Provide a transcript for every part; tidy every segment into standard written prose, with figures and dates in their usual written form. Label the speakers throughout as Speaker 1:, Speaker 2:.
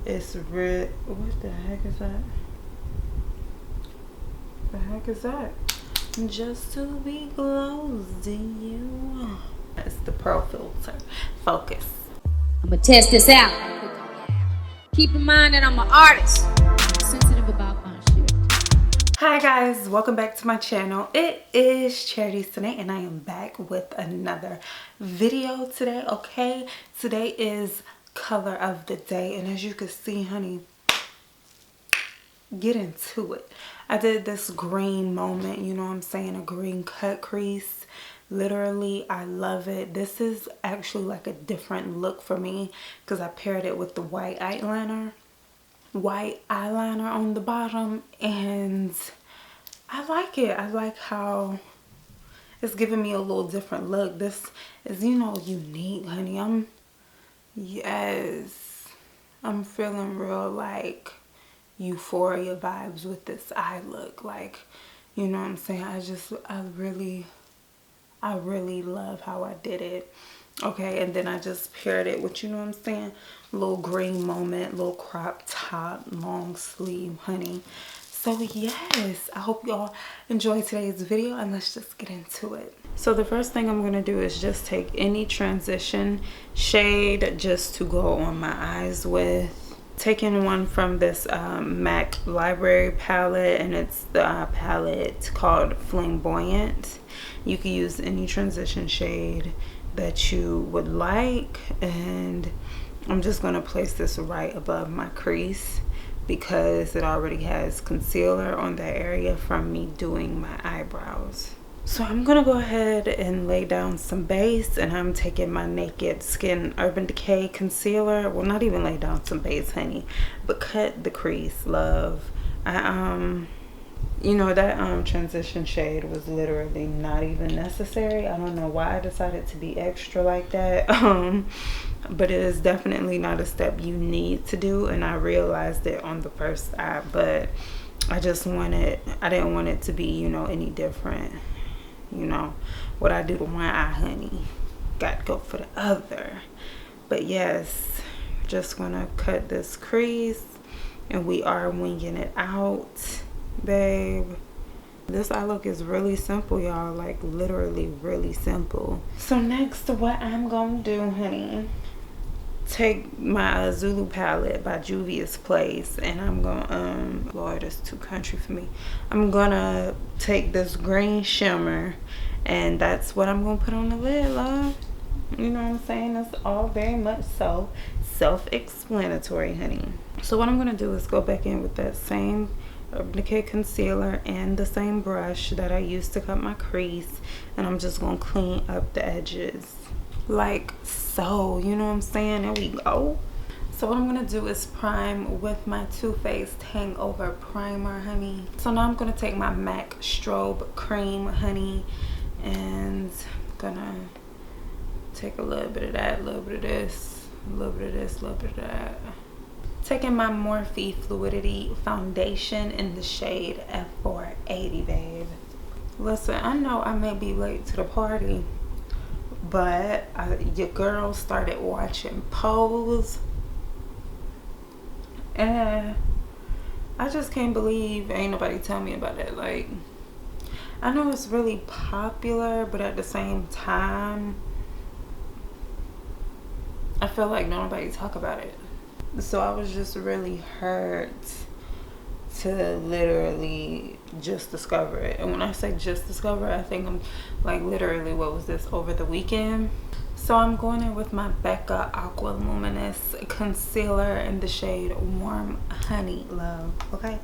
Speaker 1: It's red. What the heck is that? The heck is that? Just to be close to you. It's the Pro Filter. Focus.
Speaker 2: I'm gonna test this out. Keep in mind that I'm an artist. I'm sensitive about my shit.
Speaker 1: Hi guys, welcome back to my channel. It is Chariti Sinae and I am back with another video today, okay? Today is color of the day, and as you can see, honey, get into it. I did this green moment, you know what I'm saying, a green cut crease. Literally, I love it. This is actually like a different look for me because I paired it with the white eyeliner on the bottom, and I like it. I like how it's giving me a little different look. This is, you know, unique, honey. I'm feeling real like euphoria vibes with this eye look. Like, you know what I'm saying? I really love how I did it. Okay, and then I just paired it with, you know what I'm saying, a little green moment, little crop top, long sleeve, honey. So yes, I hope y'all enjoy today's video, and let's just get into it. So the first thing I'm gonna do is just take any transition shade just to go on my eyes with. Taking one from this Mack library palette, and it's the palette called Flamboyant. You can use any transition shade that you would like, and I'm just going to place this right above my crease because it already has concealer on that area from me doing my eyebrows. So I'm going to go ahead and lay down some base, and I'm taking my Naked Skin Urban Decay concealer. Well, not even lay down some base, honey, but cut the crease, love. You know, that transition shade was literally not even necessary. I don't know why I decided to be extra like that. But it is definitely not a step you need to do, and I realized it on the first eye, but I didn't want it to be, you know, any different. You know, what I do to one eye, honey, got to go for the other. But yes, just gonna cut this crease, and we are winging it out, babe. This eye look is really simple, y'all, like literally really simple. So next, what I'm gonna do, honey, take my Zulu palette by Juvia's Place, and I'm gonna Lord, it's too country for me. I'm gonna take this green shimmer, and that's what I'm gonna put on the lid, love. You know what I'm saying? It's all very much so self-explanatory, honey. So what I'm gonna do is go back in with that same Urban Decay concealer and the same brush that I used to cut my crease, and I'm just gonna clean up the edges like so, you know what I'm saying? There we go. So what I'm gonna do is prime with my Too Faced Hangover Primer, honey. So now I'm gonna take my Mack Strobe Cream, honey, and I'm gonna take a little bit of that, a little bit of this, a little bit of this, a little bit of that. Taking my Morphe Fluidity foundation in the shade F480, babe. Listen, I know I may be late to the party, but your girl started watching Pose, and I just can't believe ain't nobody tell me about it. Like, I know it's really popular, but at the same time, I feel like nobody talk about it. So I was just really hurt to literally just discover it. And when I say just discover, I think I'm like literally, what was this, over the weekend? So I'm going in with my Becca Aqua Luminous concealer in the shade Warm Honey, love. Okay,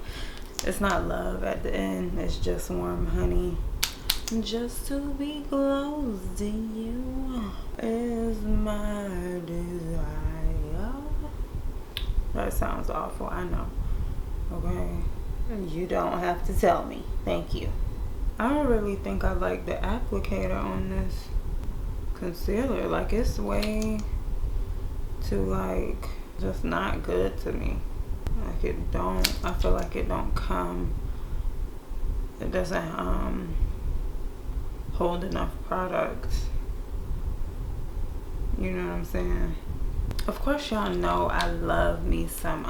Speaker 1: it's not love at the end, it's just Warm Honey. Just to be close to you is my desire. That sounds awful, I know. Okay, you don't have to tell me. Thank you. I don't really think I like the applicator on this concealer. Like, it's way too, like, just not good to me. Like, it don't, I feel like it don't come, it doesn't hold enough product. You know what I'm saying? Of course y'all know I love me some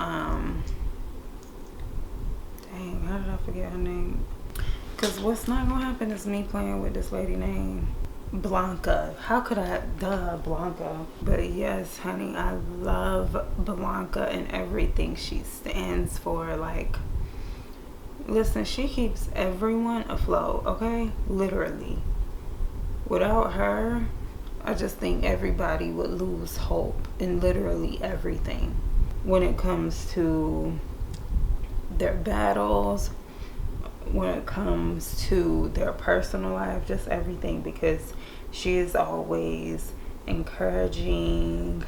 Speaker 1: dang, how did I forget her name? Because what's not gonna happen is me playing with this lady name Blanca. How could I? Duh, Blanca. But yes, honey, I love Blanca and everything she stands for. Like, listen, she keeps everyone afloat, okay? Literally. Without her, I just think everybody would lose hope in literally everything when it comes to their battles, when it comes to their personal life, just everything, because she is always encouraging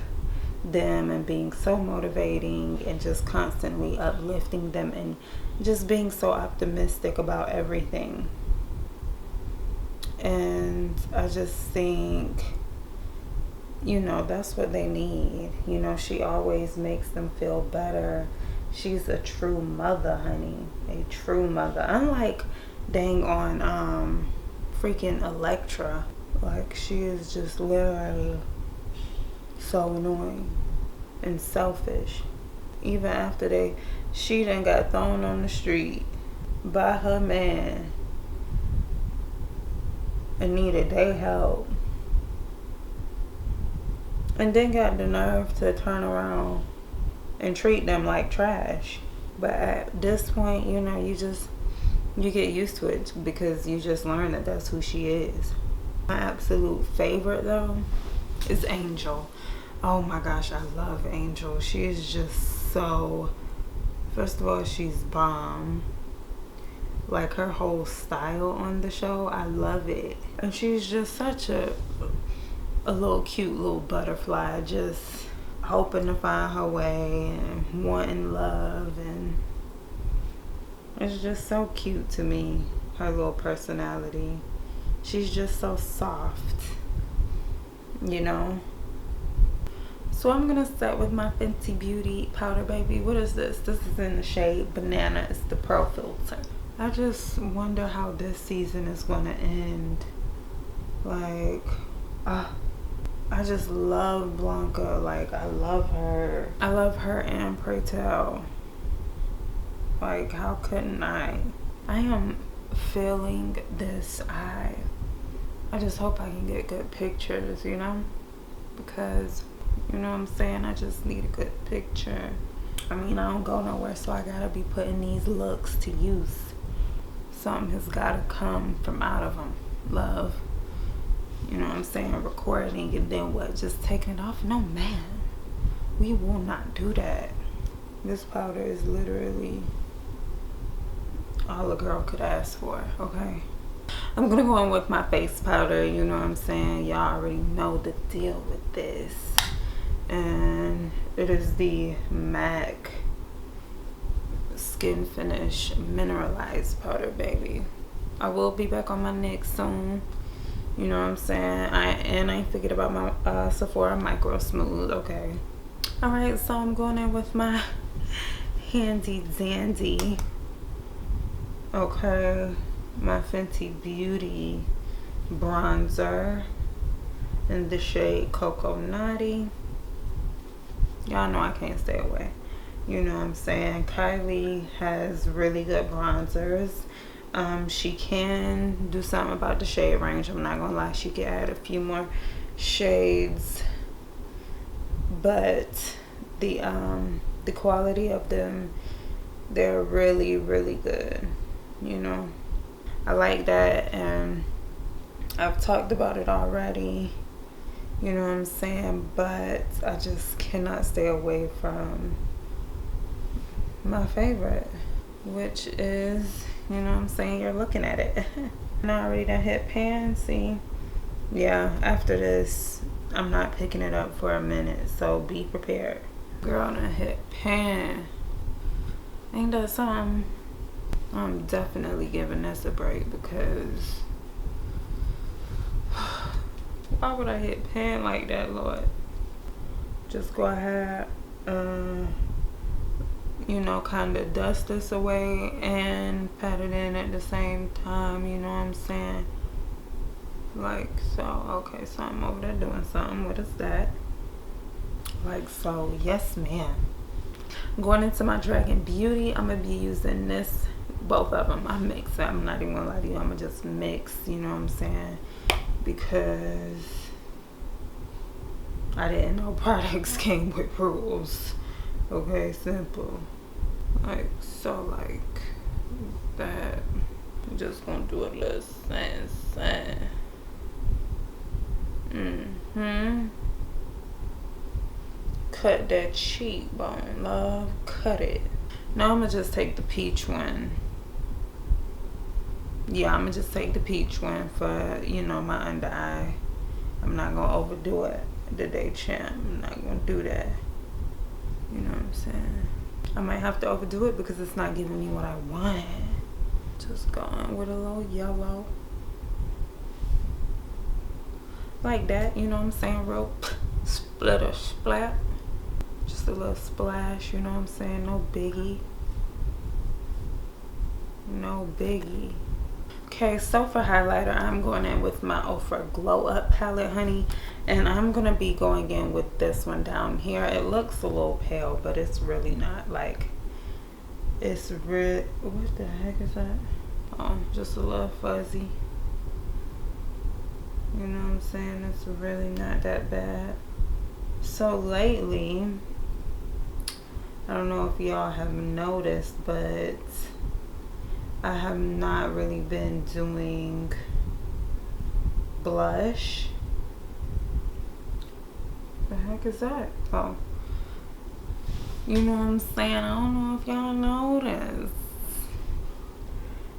Speaker 1: them and being so motivating and just constantly uplifting them and just being so optimistic about everything. And I just think, you know, that's what they need. You know, she always makes them feel better. She's a true mother, honey. A true mother. Unlike dang on freaking Electra. Like, she is just literally so annoying and selfish. Even after she done got thrown on the street by her man and needed their help, and then got the nerve to turn around and treat them like trash. But at this point, you know, you get used to it because you just learn that that's who she is. My absolute favorite though is Angel. Oh my gosh, I love Angel. She is just so, first of all, she's bomb. Like, her whole style on the show, I love it. And she's just such a little cute little butterfly, just hoping to find her way and wanting love, and it's just so cute to me, her little personality. She's just so soft, you know. So I'm gonna start with my Fenty Beauty powder, baby. What is this? This is in the shade Banana. It's the Pro Filter. I just wonder how this season is gonna end. Like, I just love Blanca. Like, I love her. I love her and Pray Tell. Like, how couldn't I? I am feeling this eye. I just hope I can get good pictures, you know? Because, you know what I'm saying? I just need a good picture. I mean, I don't go nowhere, so I gotta be putting these looks to use. Something has gotta come from out of them. Love. You know what I'm saying? Recording and then what? Just taking it off? No, man. We will not do that. This powder is literally all a girl could ask for, okay? I'm gonna go in with my face powder, you know what I'm saying? Y'all already know the deal with this. And it is the Mack Skinfinish Mineralized powder, baby. I will be back on my neck soon. You know what I'm saying? I ain't forget about my Sephora Micro Smooth, okay? Alright, so I'm going in with my handy dandy, okay, my Fenty Beauty bronzer in the shade Cocoa Naughty. Y'all know I can't stay away. You know what I'm saying? Kylie has really good bronzers. She can do something about the shade range. I'm not gonna lie, she could add a few more shades, but the quality of them, they're really, really good. You know, I like that, and I've talked about it already. You know what I'm saying? But I just cannot stay away from my favorite, which is, you know what I'm saying, you're looking at it. And I already done hit pan. See, yeah, after this I'm not picking it up for a minute, so be prepared. Girl done hit pan. Ain't that something? I'm definitely giving this a break, because why would I hit pan like that, Lord? Just go ahead, you know, kind of dust this away and pat it in at the same time, you know what I'm saying? Like so. Okay, so I'm over there doing something. What is that? Like so. Yes ma'am. Going into my Dragon Beauty, I'm gonna be using this, both of them. I mix it. I'm not even gonna lie to you, I'm gonna just mix, you know what I'm saying, because I didn't know products came with rules. Okay, simple. Like so, like that. I'm just gonna do a little sand. Cut that cheekbone, love. Cut it. Now I'm gonna just take the peach one. Yeah, I'm gonna just take the peach one for, you know, my under eye. I'm not gonna overdo it. The day champ. I'm not gonna do that. You know what I'm saying? I might have to overdo it because it's not giving me what I want. Just going with a little yellow. Like that, you know what I'm saying? Real splitter splat. Just a little splash, you know what I'm saying? No biggie. No biggie. Okay, so for highlighter, I'm going in with my Ofra Glow Up palette, honey. And I'm going to be going in with this one down here. It looks a little pale, but it's really not. Like, it's red. What the heck is that? Oh, just a little fuzzy. You know what I'm saying? It's really not that bad. So lately, I don't know if y'all have noticed, but I have not really been doing blush. The heck is that? Oh, you know what I'm saying? I don't know if y'all noticed,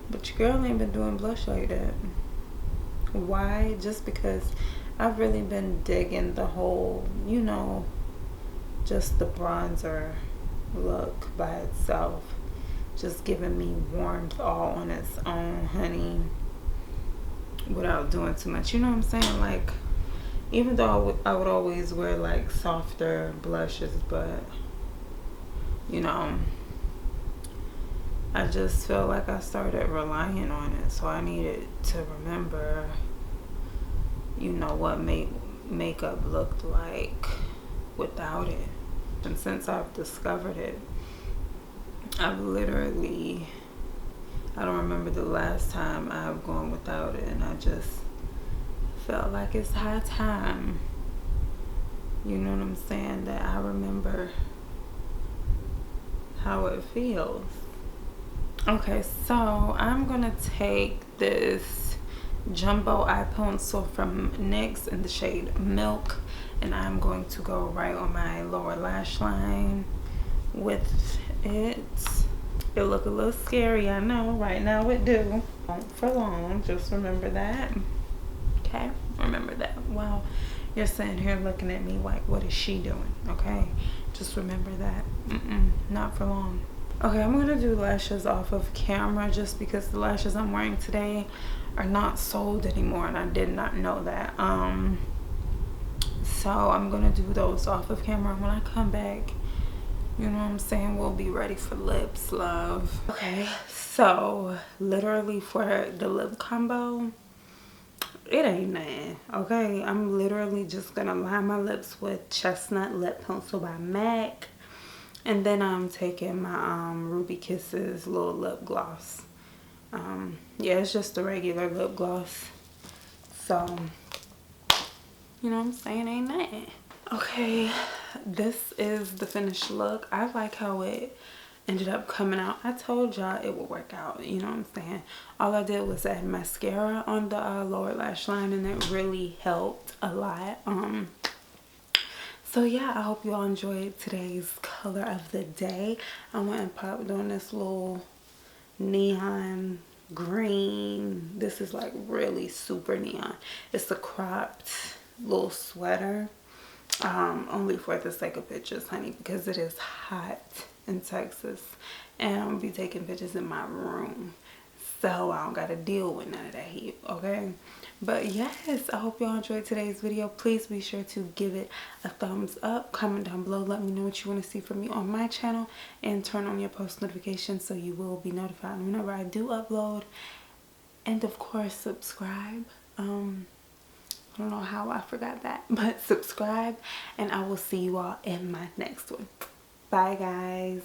Speaker 1: but your girl ain't been doing blush like that. Why? Just because I've really been digging the whole, you know, just the bronzer look by itself. Just giving me warmth all on its own, honey, without doing too much. You know what I'm saying? Like, even though I would always wear like softer blushes, but you know, I just feel like I started relying on it, so I needed to remember, you know, what makeup looked like without it. And since I've discovered it, I've literally, I don't remember the last time I've gone without it, and I just felt like it's high time, you know what I'm saying, that I remember how it feels. Okay, so I'm gonna take this jumbo eye pencil from NYX in the shade Milk, and I'm going to go right on my lower lash line with it. It look a little scary, I know, right now it do. Don't for long, just remember that. Okay, remember that. Wow, you're sitting here looking at me like, what is she doing? Okay, just remember that. Not for long. Okay, I'm gonna do lashes off of camera just because the lashes I'm wearing today are not sold anymore, and I did not know that. So I'm gonna do those off of camera. When I come back, you know what I'm saying, we'll be ready for lips, love. Okay, so literally for the lip combo, it ain't nothing. Okay, I'm literally just gonna line my lips with Chestnut Lip Pencil by Mack, and then I'm taking my Ruby Kisses little lip gloss. Yeah, it's just a regular lip gloss, so you know what I'm saying, ain't nothing. Okay, this is the finished look. I like how it ended up coming out. I told y'all it would work out, you know what I'm saying. All I did was add mascara on the lower lash line, and it really helped a lot. So yeah, I hope you all enjoyed today's color of the day. I went and popped on this little neon green. This is like really super neon. It's a cropped little sweater, only for the sake of pictures, honey, because it is hot in Texas, and I'm gonna be taking pictures in my room, so I don't gotta deal with none of that heat. Okay, but yes, I hope y'all enjoyed today's video. Please be sure to give it a thumbs up, comment down below, let me know what you want to see from me on my channel, and turn on your post notifications so you will be notified whenever I do upload. And of course, subscribe. I don't know how I forgot that, but subscribe, and I will see you all in my next one. Bye guys.